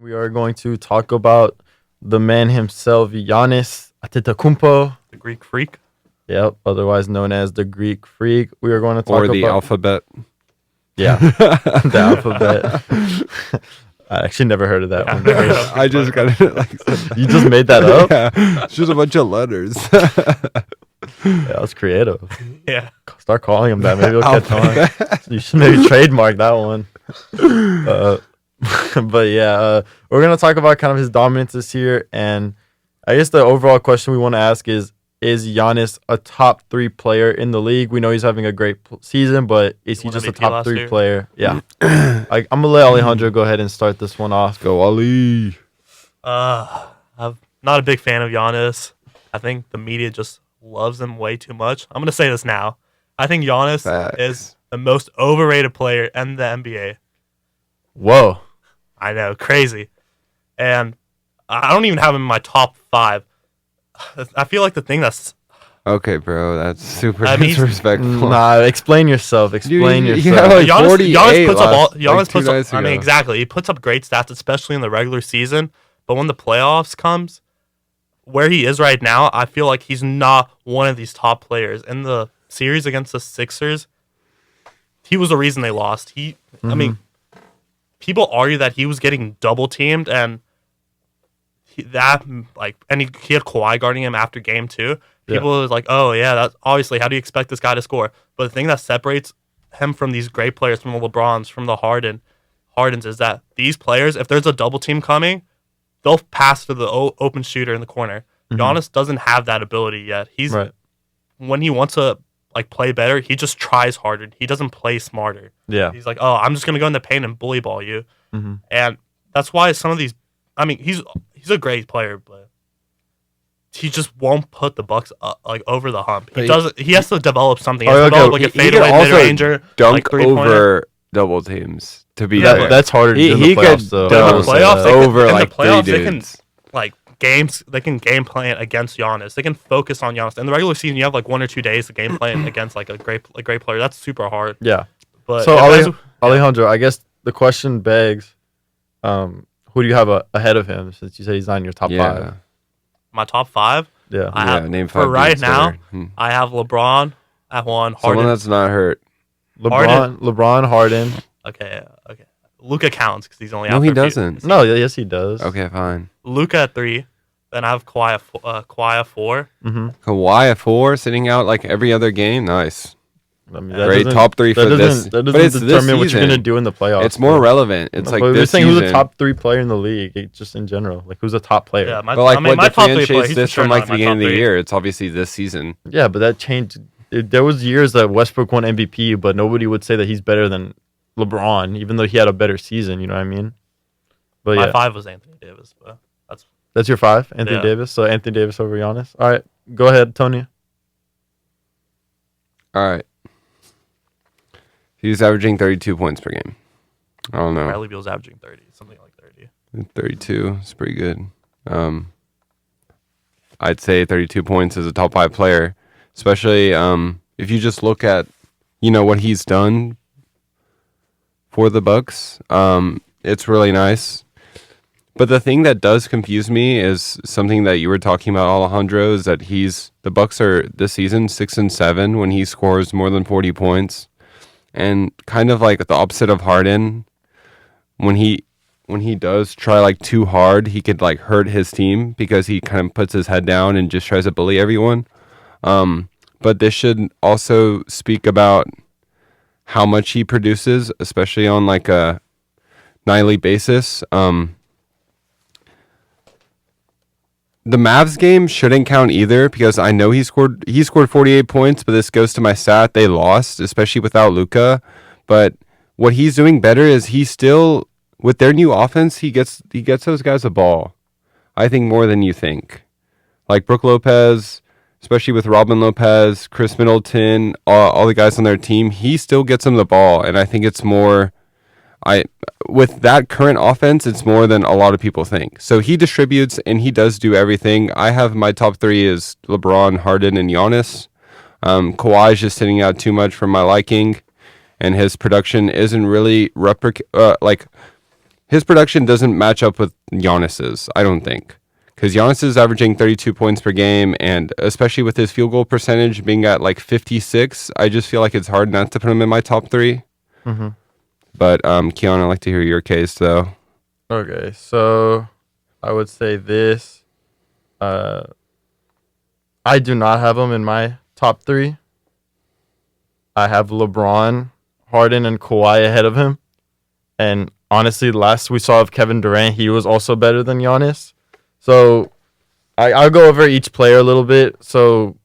We are going to talk about the man himself, Giannis Antetokounmpo. The Greek Freak. Yep, otherwise known as the Greek Freak. We are going to talk Or about... the alphabet. Yeah, the alphabet. I actually never heard of that one. I just got it. Like, You just made that up? Yeah, it's just a bunch of letters. Yeah, that's creative. Yeah. Start calling him that. Maybe he'll catch on. You should maybe trademark that one. But yeah, we're going to talk about kind of his dominance this year. And I guess the overall question we want to ask is Giannis a top 3 player in the league? We know he's having a great season, but is he just a top 3 player? Yeah. I'm going to let Alejandro go ahead and start this one off. Go, Ali. I'm not a big fan of Giannis. I think the media just loves him way too much. I'm going to say this now. I think Giannis is the most overrated player in the NBA. Whoa. I know, crazy. And I don't even have him in my top 5. I feel like the thing that's... Okay, bro, that's super I mean, disrespectful. Nah, explain yourself. Explain You yourself. have like Giannis 48 puts up last, Giannis like, 2 puts up, nights I mean, ago. exactly. He puts up great stats, especially in the regular season. But when the playoffs comes, where he is right now, I feel like he's not one of these top players. In the series against the Sixers, he was the reason they lost. I mean, people argue that he was getting double teamed, and he had Kawhi guarding him after game 2. People was like, oh yeah, that's obviously, how do you expect this guy to score? But the thing that separates him from these great players, from the LeBrons, from the Hardens, is that these players, if there's a double team coming, they'll pass to the open shooter in the corner. Giannis doesn't have that ability yet. When he wants to play better, he just tries harder. He doesn't play smarter. Yeah. He's like, oh, I'm just gonna go in the paint and bully ball you. And that's why some of these, I mean, he's a great player, but he just won't put the Bucks over the hump. He has to develop something. He has to develop a fadeaway mid-ranger, dunk over double teams to be that, that's harder to do in the playoffs, though. In the playoffs, they can game plan against Giannis. They can focus on Giannis. In the regular season, you have 1 or 2 days to game plan against a great player. That's super hard. Yeah. But so Alejandro, I guess the question begs, who do you have ahead of him, since you say he's not in your top 5? My top 5? Yeah. Name 5 for right now, there. I have LeBron at 1. Harden. Someone that's not hurt. LeBron, Harden. Okay. Luka counts because he's only out. No, for he a few. doesn't. No, yes, he does. Okay, fine. Luka at 3. Then I have Kawhi at 4. Kawhi at 4, sitting out every other game. Nice. I mean, Great top 3 for this. That But doesn't it's this determine what you're season. going to do in the playoffs. It's more relevant. It's but this saying season. who's a top 3 player in the league, just in general. Who's a top player? Yeah, But my what top 3 player. differentiates He's this for sure from not the my beginning of top the 3. year? It's obviously this season. Yeah, but that changed. There was years that Westbrook won MVP, but nobody would say that he's better than LeBron, even though he had a better season. You know what I mean? But My 5 was Anthony Davis. But that's your 5, Anthony Yeah. Davis. So Anthony Davis over Giannis. All right, go ahead, Tony. All right. He's averaging 32 points per game. I don't know. Bradley Beal's averaging 30, something like 30. 32 is pretty good. I'd say 32 points is a top 5 player, especially if you just look at what he's done for the Bucks. It's really nice. But the thing that does confuse me is something that you were talking about, Alejandro, is that the Bucks are this season 6-7 when he scores more than 40 points, and kind of the opposite of Harden. When he does try too hard, he could hurt his team because he kind of puts his head down and just tries to bully everyone. But this should also speak about how much he produces, especially on a nightly basis. The Mavs game shouldn't count either, because I know he scored 48 points, but this goes to my stat. They lost, especially without Luka. But what he's doing better is he still, with their new offense, he gets those guys the ball. I think more than you think. Brook Lopez, especially with Robin Lopez, Chris Middleton, all the guys on their team, he still gets them the ball, and I think it's more. With that current offense, it's more than a lot of people think. So he distributes and he does do everything. I have my top 3 is LeBron, Harden, and Giannis. Kawhi is just sitting out too much for my liking, and his production isn't really his production doesn't match up with Giannis's, I don't think. Because Giannis is averaging 32 points per game, and especially with his field goal percentage being at like 56, I just feel like it's hard not to put him in my top 3. Mm-hmm. But, Keon, I'd like to hear your case, though. Okay, so I would say this. I do not have him in my top 3. I have LeBron, Harden, and Kawhi ahead of him. And honestly, last we saw of Kevin Durant, he was also better than Giannis. So I'll go over each player a little bit. So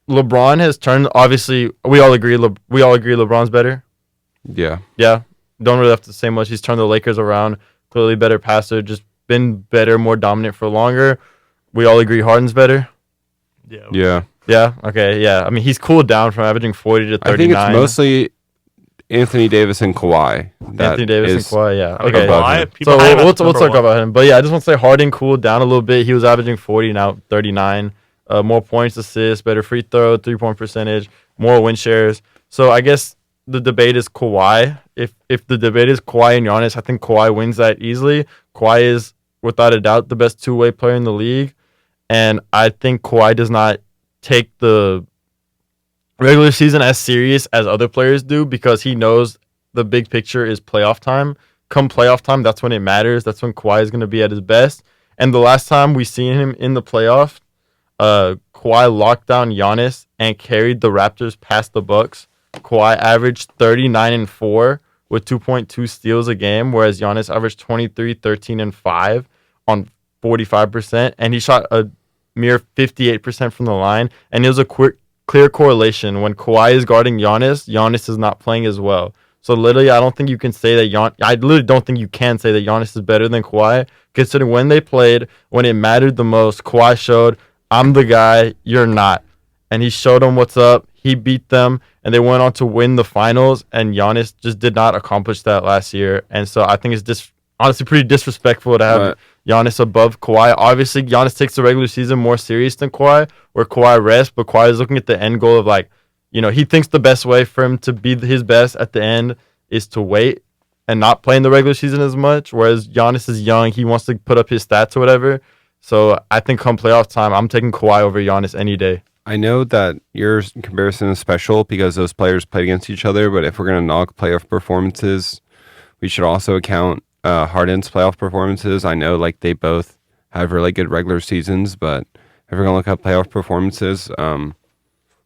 LeBron has turned. Obviously, we all agree LeBron's better. Yeah. Yeah, don't really have to say much. He's turned the Lakers around. Clearly better passer. Just been better, more dominant for longer. We all agree Harden's better. Yeah. Yeah. Yeah. Okay. Yeah. I mean, he's cooled down from averaging 40 to 39. I think it's mostly Anthony Davis and Kawhi. Anthony Davis and Kawhi. Yeah. I mean, Okay. Kawhi, So we'll talk one. about him. But yeah, I just want to say Harden cooled down a little bit. He was averaging 40, now 39. More points, assists, better free throw, 3-point percentage, more win shares. So I guess the debate is Kawhi. If the debate is Kawhi and Giannis, I think Kawhi wins that easily. Kawhi is without a doubt the best two-way player in the league, and I think Kawhi does not take the regular season as serious as other players do because he knows the big picture is playoff time. Come playoff time, that's when it matters. That's when Kawhi is going to be at his best. And the last time we seen him in the playoff, Kawhi locked down Giannis and carried the Raptors past the Bucks. Kawhi averaged 39 and 4 with 2.2 steals a game, whereas Giannis averaged 23, 13, and 5 on 45%, and he shot a mere 58% from the line. And it was a clear correlation. When Kawhi is guarding Giannis, Giannis is not playing as well. So literally, I don't think you can say that I literally don't think you can say that Giannis is better than Kawhi, considering when they played, when it mattered the most, Kawhi showed, I'm the guy, you're not. And he showed them what's up. He beat them, and they went on to win the finals, and Giannis just did not accomplish that last year. And so I think it's just honestly pretty disrespectful to have Giannis above Kawhi. Obviously, Giannis takes the regular season more serious than Kawhi, where Kawhi rests, but Kawhi is looking at the end goal of like, he thinks the best way for him to be his best at the end is to wait and not play in the regular season as much, whereas Giannis is young. He wants to put up his stats or whatever. So I think come playoff time, I'm taking Kawhi over Giannis any day. I know that your comparison is special because those players played against each other, but if we're going to knock playoff performances, we should also count Harden's playoff performances. I know like they both have really good regular seasons, but if we're going to look at playoff performances,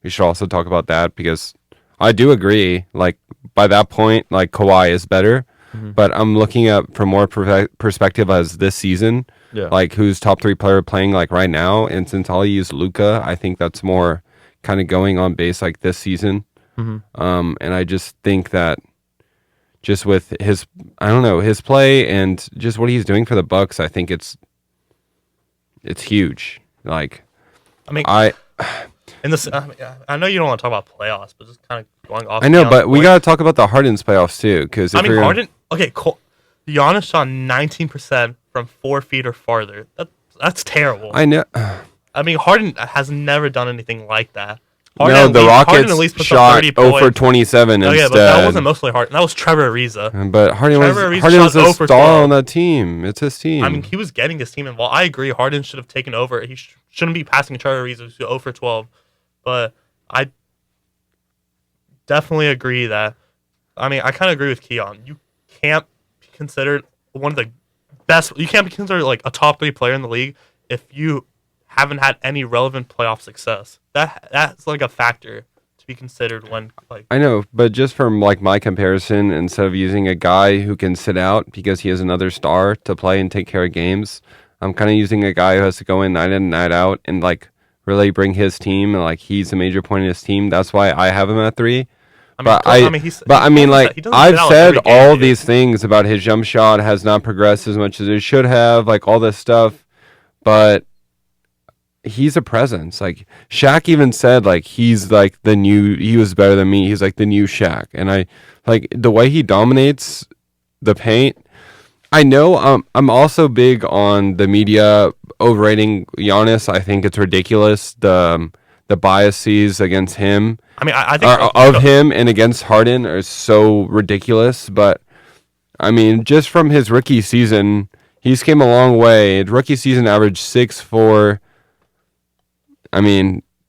we should also talk about that because I do agree, like by that point, like Kawhi is better, but I'm looking at from more perspective as this season. Yeah. Like who's top 3 player playing like right now, and since I'll use Luka, I think that's more kind of going on base like this season. And I just think that just with his play and just what he's doing for the Bucks, I think it's huge. Like, I mean, I know you don't want to talk about playoffs, but just kind of going off. I know, but we got to talk about the Harden's playoffs too, because Harden. Okay, Giannis shot 19% from 4 feet or farther. That's terrible. I know. I mean, Harden has never done anything like that. The Rockets shot 0 for 27 instead. Yeah, but that wasn't mostly Harden. That was Trevor Ariza. But Harden was a star on that team. It's his team. I mean, he was getting his team involved. I agree. Harden should have taken over. He shouldn't be passing Trevor Ariza to 0 for 12. But I definitely agree that. I mean, I kind of agree with Keon. You can't be considered one of the best. You can't be considered like a top 3 player in the league if you haven't had any relevant playoff success. That's like a factor to be considered when like. I know, but just from like my comparison, instead of using a guy who can sit out because he has another star to play and take care of games, I'm kind of using a guy who has to go in night in and night out and like really bring his team, and like he's a major point in his team. That's why I have him at 3. I've said all these things about his jump shot has not progressed as much as it should have, like all this stuff, but he's a presence. Like Shaq even said, like he's like he was better than me. He's like the new Shaq, and I like the way he dominates the paint. I know I'm also big on the media overrating Giannis. I think it's ridiculous the biases against him. I mean, I think of him and against Harden are so ridiculous. But I mean, just from his rookie season, he's came a long way. His rookie season averaged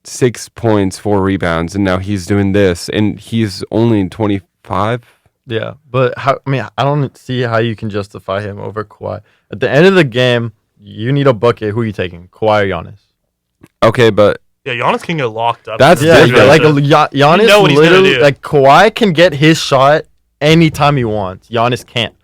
6 points, 4 rebounds, and now he's doing this, and he's only 25. Yeah, but I don't see how you can justify him over Kawhi. At the end of the game, you need a bucket. Who are you taking, Kawhi or Giannis? Okay, but Yeah, Giannis can get locked up. That's Yeah, different. like Giannis, You know what he's gonna literally, do. like Kawhi can get his shot anytime he wants. Giannis can't.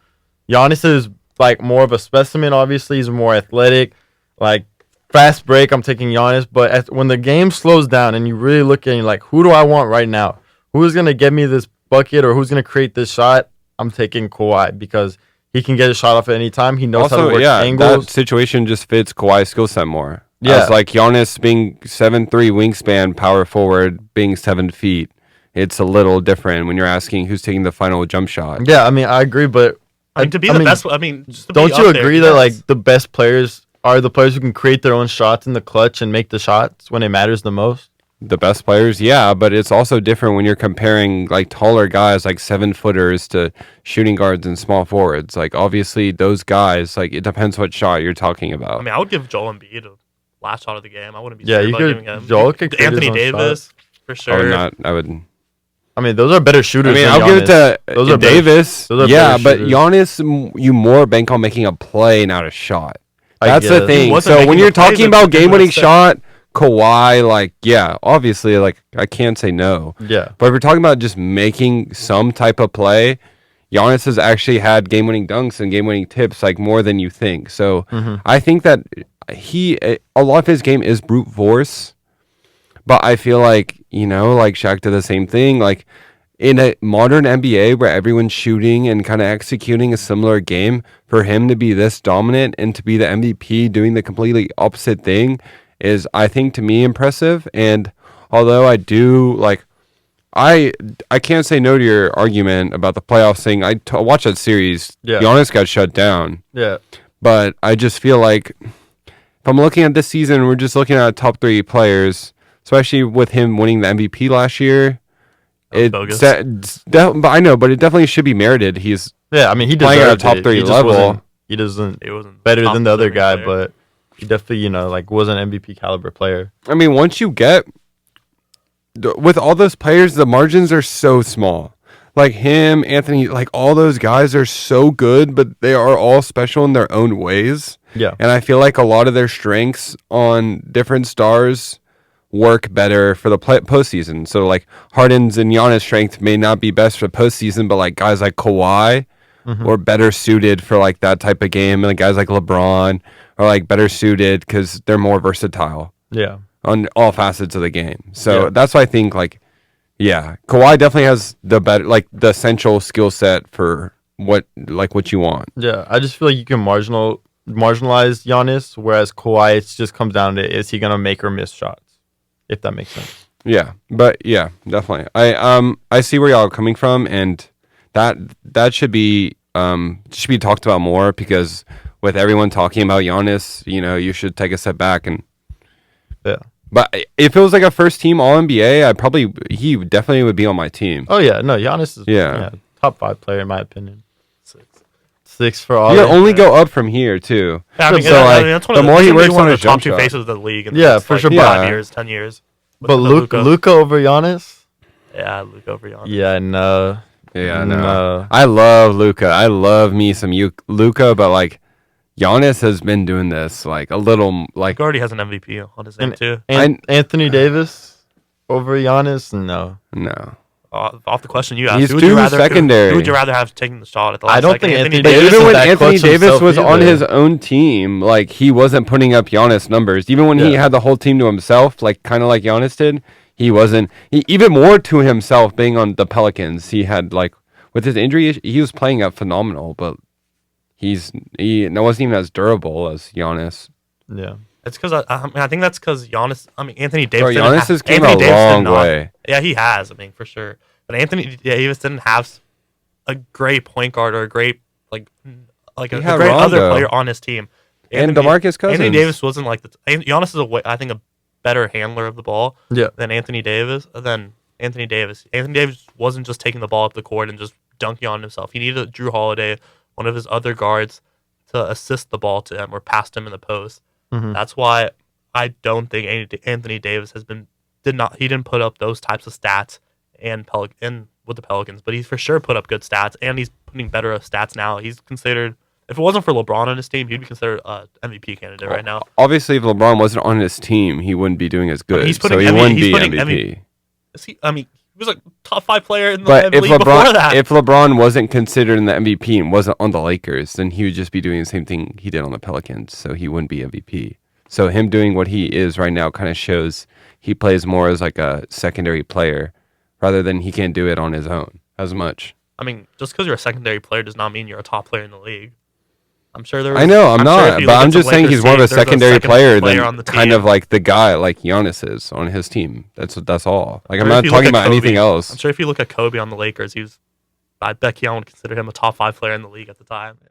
Giannis is like more of a specimen. Obviously, he's more athletic. Like fast break, I'm taking Giannis. But when the game slows down and you really look at it, like, who do I want right now? Who's gonna get me this bucket or who's gonna create this shot? I'm taking Kawhi because he can get a shot off at any time. He knows how to also, work yeah, angles. that situation just fits Kawhi's skill set more. Yeah. As like Giannis being 7'3" wingspan, power forward, being 7 feet. It's a little different when you're asking who's taking the final jump shot. Yeah, I mean, I agree, but I mean, to be the best. I mean, just to don't be you up there, agree that yes. like the best players are the players who can create their own shots in the clutch and make the shots when it matters the most? The best players, yeah, but it's also different when you're comparing like taller guys like 7-footers to shooting guards and small forwards. Like obviously those guys, like it depends what shot you're talking about. I mean, I would give Joel Embiid a last shot of the game. I wouldn't be Yeah, scared you about could. giving him. Joel could create Anthony his own Davis for I sure. would not. I would. I mean, those are better shooters. I mean, than I'll give it Giannis. to Those are better- Davis. those are Yeah, better but shooters. Giannis, you more bank on making a play, not a shot. I That's the guess. thing. He wasn't So when making you're the plays talking at about the end of game-winning the set. shot, Kawhi, like, yeah, obviously, like, I can't say no. Yeah, But if we're talking about just making some type of play, Giannis has actually had game-winning dunks and game-winning tips, like, more than you think. So I think that a lot of his game is brute force, but I feel like, like Shaq did the same thing. Like, in a modern NBA where everyone's shooting and kind of executing a similar game, for him to be this dominant and to be the MVP doing the completely opposite thing is, I think, to me, impressive. And although I do, like, I can't say no to your argument about the playoffs thing. I watched that series. Yeah. Giannis got shut down. yeah. But I just feel like if I'm looking at this season, we're just looking at top 3 players, especially with him winning the MVP last year. Bogus. But I know, but it definitely should be merited. He's Yeah, I mean, he Playing at a deserved top it. 3 He just level. he doesn't It wasn't better top than the other deserving guy, player. but he definitely, was an MVP caliber player. I mean, once you get with all those players, the margins are so small. Like him, Anthony, like all those guys are so good, but they are all special in their own ways. Yeah, And I feel like a lot of their strengths on different stars work better for the postseason. So like Harden's and Giannis' strength may not be best for postseason, but like guys like Kawhi were better suited for like that type of game, and like guys like LeBron are like better suited because they're more versatile yeah, on all facets of the game. So Yeah. that's why I think like, yeah, Kawhi definitely has the better, like the essential skill set for what you want. yeah. I just feel like you can marginalize Giannis, whereas Kawhi, it just comes down to, is he gonna make or miss shots? If that makes sense. Yeah, but yeah, definitely. I see where y'all are coming from, and that should be talked about more, because with everyone talking about Giannis, you should take a step back and. Yeah. But if it was like a first team All NBA, he definitely would be on my team. Oh yeah, no, Giannis is Yeah. top 5 player in my opinion. Six. 6 for all. You of can them. only go up from here too. Yeah, I mean, So, that's one the of more he he's gonna be works one on of his the top jump 2 shot. faces of the league. In Yeah, the next, for like, sure, 5 but- years, 10 years. But Luka. Luca over Giannis? Yeah, Luka over Giannis. Yeah, no. Yeah, no. No. I love Luca. I love me some Luca, but like Giannis has been doing this like a little like Luka already has an MVP on his name too. Anthony Davis over Giannis? No. no. Off the question you asked, He's who would you too rather, secondary. Who would you rather have taking the shot at the last I don't second? think Anthony But Davis even is when that Anthony clutch Davis himself was on either. his own team, like he wasn't putting up Giannis numbers. Even when he Yeah. had the whole team to himself, like kind of like Giannis did, he wasn't. Even more to himself being on the Pelicans. He had like with his injury, he was playing up phenomenal, but he wasn't even as durable as Giannis. Yeah. It's because I think that's because Giannis. I mean, Anthony Davis. Bro, didn't Giannis have- has came Anthony a Davis did long not- way. Yeah, he has. I mean, for sure. But Anthony Davis didn't have a great point guard or a great a He great had other Rondo. player on his team. And DeMarcus Cousins. Anthony Davis wasn't like the. Giannis is I think a better handler of the ball Yeah. than Anthony Davis. Anthony Davis wasn't just taking the ball up the court and just dunking on himself. He needed Drew Holiday, one of his other guards, to assist the ball to him or pass him in the post. Mhm. That's why I don't think Anthony Davis didn't put up those types of stats with the Pelicans, but he's for sure put up good stats, and he's putting better stats now. He's considered, if it wasn't for LeBron on his team, he'd be considered an MVP candidate right now. Obviously, if LeBron wasn't on his team, he wouldn't be doing as good. I mean, so he wouldn't be MVP. He was a top 5 player in the But if league before that. if LeBron wasn't considered in the MVP and wasn't on the Lakers, then he would just be doing the same thing he did on the Pelicans. So he wouldn't be MVP. So him doing what he is right now kind of shows he plays more as like a secondary player rather than he can't do it on his own as much. I mean, just because you're a secondary player does not mean you're a top player in the league. I'm sure I know, I'm not, but I'm just saying he's more of a secondary player than kind of like the guy like Giannis is on his team. That's all. Like, I'm not talking about anything else. I'm sure if you look at Kobe on the Lakers, I bet Keon would consider him a top 5 player in the league at the time.